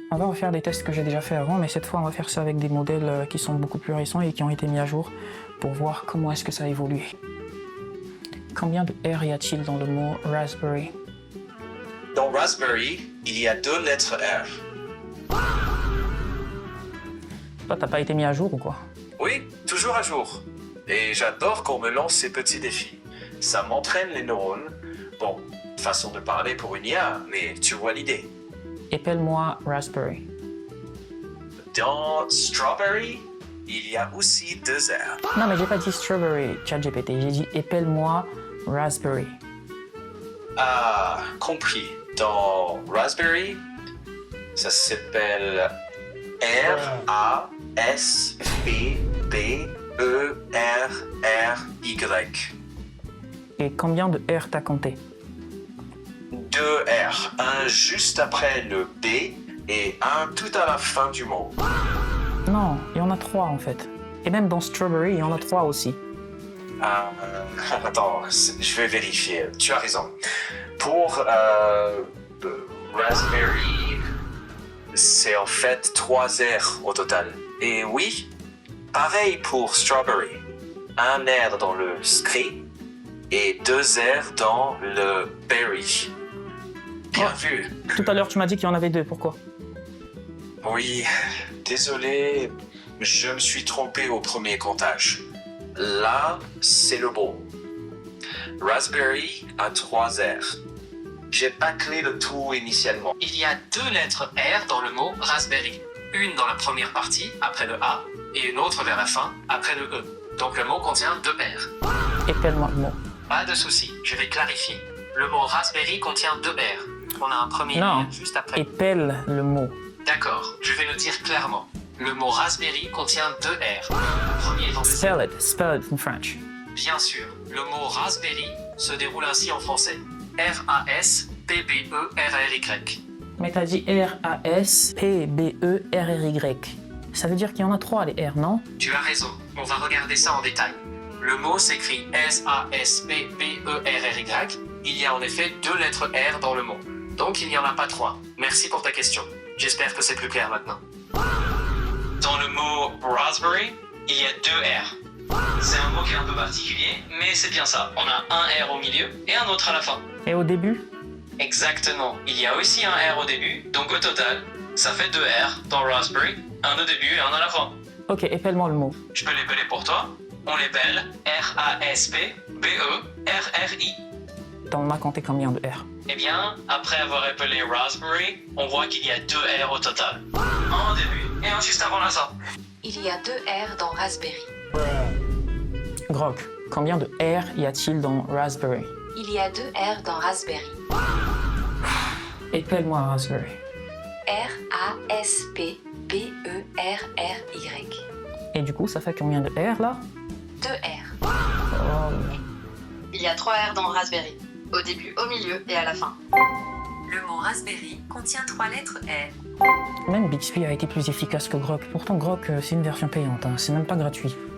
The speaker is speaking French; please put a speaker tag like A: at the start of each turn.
A: On va refaire des tests que j'ai déjà fait avant, mais cette fois on va faire ça avec des modèles qui sont beaucoup plus récents et qui ont été mis à jour pour voir comment est-ce que ça a évolué. Combien de R y a-t-il dans le mot raspberry?
B: Dans raspberry, il y a 2 lettres R.
A: Toi, t'as pas été mis à jour ou quoi?
B: Oui, toujours à jour. Et j'adore qu'on me lance ces petits défis. Ça m'entraîne les neurones. Bon, façon de parler pour une IA, mais tu vois l'idée.
A: Épelle-moi raspberry.
B: Dans strawberry, il y a aussi 2 R.
A: Non, mais j'ai pas dit strawberry, ChatGPT, j'ai dit épelle-moi raspberry.
B: Ah, compris. Dans raspberry, ça s'appelle R-A-S-B-B-E-R-R-Y.
A: Et combien de R t'as compté?
B: 2 R, un juste après le B et un tout à la fin du mot.
A: Non, il y en a 3 en fait. Et même dans strawberry, il y en a 3 aussi.
B: Attends, je vais vérifier. Tu as raison. Pour raspberry, c'est en fait 3 R au total. Et oui, pareil pour strawberry. Un R dans le scree et 2 R dans le berry. Bien vu.
A: Tout à l'heure, tu m'as dit qu'il y en avait 2, pourquoi?
B: Oui, désolé, je me suis trompé au premier comptage. Là, c'est le bon. Raspberry a 3 R. J'ai bâclé le tout initialement.
C: Il y a 2 lettres R dans le mot raspberry. Une dans la première partie, après le A, et une autre vers la fin, après le E. Donc le mot contient 2 R.
A: Épelle-moi le mot.
C: Pas de souci, je vais clarifier. Le mot raspberry contient 2 R. On a un premier
A: Non,
C: R juste après.
A: épelle le mot.
C: D'accord, je vais le dire clairement. Le mot raspberry contient 2 R. Le premier dans le
A: Spell it in French.
C: Bien sûr, le mot raspberry se déroule ainsi en français. R-A-S-P-B-E-R-R-Y.
A: Mais t'as dit R-A-S-P-B-E-R-R-Y. Ça veut dire qu'il y en a 3 les R, non?
C: Tu as raison, on va regarder ça en détail. Le mot s'écrit S-A-S-P-B-E-R-R-Y. Il y a en effet 2 lettres R dans le mot. Donc il n'y en a pas 3. Merci pour ta question. J'espère que c'est plus clair maintenant. Dans le mot raspberry, il y a 2 R. C'est un mot qui est un peu particulier, mais c'est bien ça. On a un R au milieu et un autre à la fin.
A: Et au début?
C: Exactement. Il y a aussi un R au début, donc au total, ça fait 2 R dans raspberry, un au début et un à la fin.
A: Ok, épelle-moi le mot.
C: Je peux l'épeler pour toi. On l'épelle R-A-S-P-B-E-R-R-I.
A: T'en as compté combien de R?
C: Eh bien, après avoir épelé raspberry, on voit qu'il y a 2 R au total. Un au début et un juste avant la fin.
D: Il y a 2 R dans raspberry.
A: Grok, combien de R y a-t-il dans raspberry?
D: Il y a 2 R dans raspberry.
A: Épelle-moi raspberry.
D: R-A-S-P-B-E-R-R-Y.
A: Et du coup, ça fait combien de R là?
D: 2 R.
A: Oh.
E: Il y a 3 R dans raspberry. Au début, au milieu et à la fin.
F: Le mot raspberry contient 3 lettres R.
A: Même Bixby a été plus efficace que Grok. Pourtant, Grok, c'est une version payante, hein. C'est même pas gratuit.